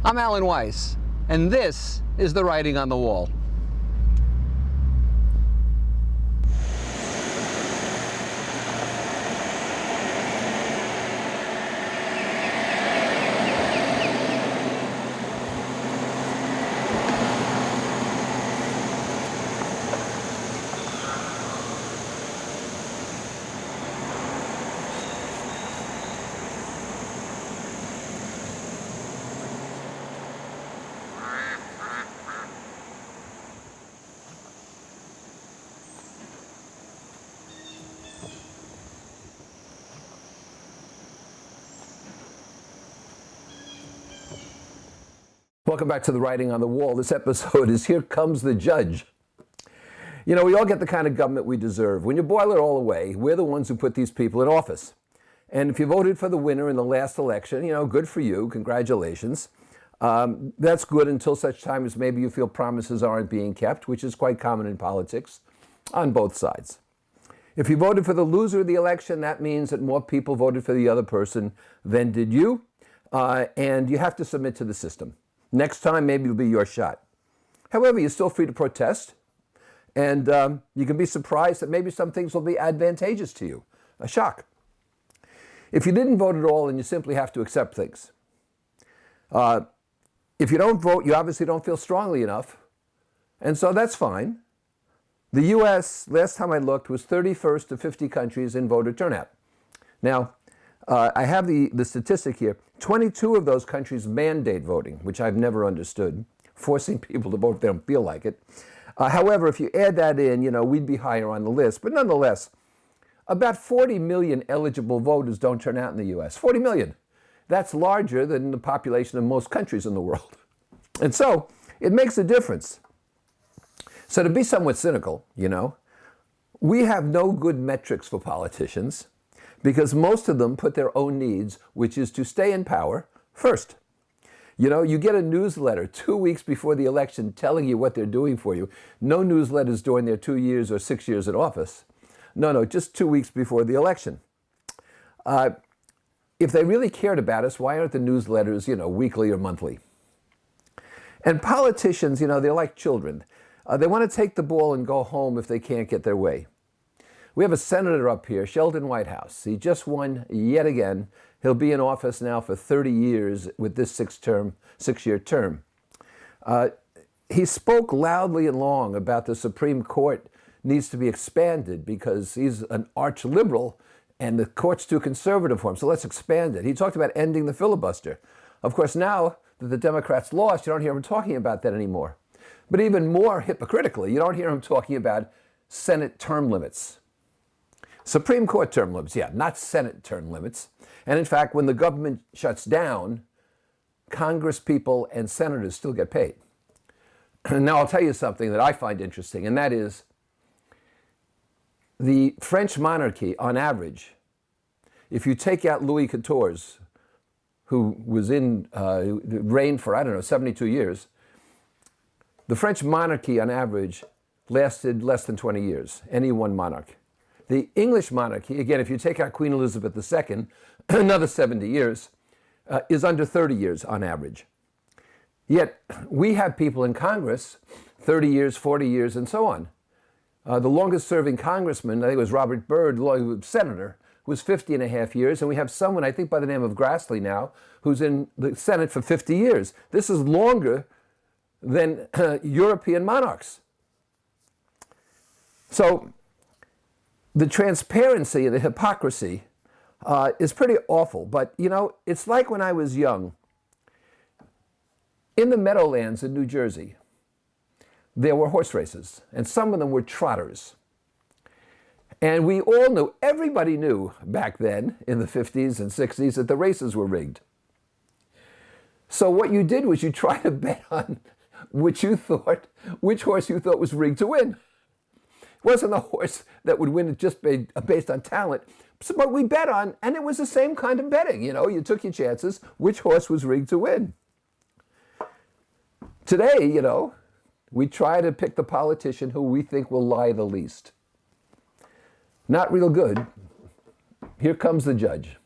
I'm Alan Weiss, and this is The Writing on the Wall. Welcome back to The Writing on the Wall. This episode is Here Comes the Judge. You know, we all get the kind of government we deserve. When you boil it all away, we're the ones who put these people in office. And if you voted for the winner in the last election, you know, good for you, congratulations. That's good until such time as maybe you feel promises aren't being kept, which is quite common in politics on both sides. If you voted for the loser of the election, that means that more people voted for the other person than did you, and you have to submit to the system. Next time, maybe it'll be your shot. However, you're still free to protest, and you can be surprised that maybe some things will be advantageous to you. A shock. If you didn't vote at all, then you simply have to accept things. If you don't vote, you obviously don't feel strongly enough, and so that's fine. The U.S., last time I looked, was 31st of 50 countries in voter turnout. Now, I have the statistic here. 22 of those countries mandate voting, which I've never understood, forcing people to vote if they don't feel like it. However, if you add that in, you know, we'd be higher on the list. But nonetheless, about 40 million eligible voters don't turn out in the U.S. 40 million. That's larger than the population of most countries in the world. And so it makes a difference. So to be somewhat cynical, you know, we have no good metrics for politicians, because most of them put their own needs, which is to stay in power, first. You know, you get a newsletter 2 weeks before the election telling you what they're doing for you. No newsletters during their 2 years or 6 years in office. No, just 2 weeks before the election. If they really cared about us, why aren't the newsletters, you know, weekly or monthly? And politicians, you know, they're like children. They want to take the ball and go home if they can't get their way. We have a senator up here, Sheldon Whitehouse. He just won yet again. He'll be in office now for 30 years with this six-year term. He spoke loudly and long about the Supreme Court needs to be expanded because he's an arch liberal and the court's too conservative for him, so let's expand it. He talked about ending the filibuster. Of course, now that the Democrats lost, you don't hear him talking about that anymore. But even more hypocritically, you don't hear him talking about Senate term limits. Supreme Court term limits, yeah, not Senate term limits. And in fact, when the government shuts down, Congress people and senators still get paid. Now, I'll tell you something that I find interesting, and that is the French monarchy, on average, if you take out Louis XIV, who was reigned for, 72 years, the French monarchy, on average, lasted less than 20 years, any one monarch. The English monarchy, again, if you take out Queen Elizabeth II, another 70 years, is under 30 years on average. Yet we have people in Congress, 30 years, 40 years, and so on. The longest serving congressman, I think it was Robert Byrd, senator, was 50 and a half years. And we have someone, I think by the name of Grassley now, who's in the Senate for 50 years. This is longer than European monarchs. So the transparency and the hypocrisy is pretty awful. But, you know, it's like when I was young. In the Meadowlands in New Jersey, there were horse races, and some of them were trotters. And we all knew, everybody knew back then, in the 50s and 60s, that the races were rigged. So what you did was you tried to bet on which horse you thought was rigged to win. It wasn't the horse that would win just based on talent. But we bet on, and it was the same kind of betting. You know, you took your chances, which horse was rigged to win. Today, you know, we try to pick the politician who we think will lie the least. Not real good. Here comes the judge.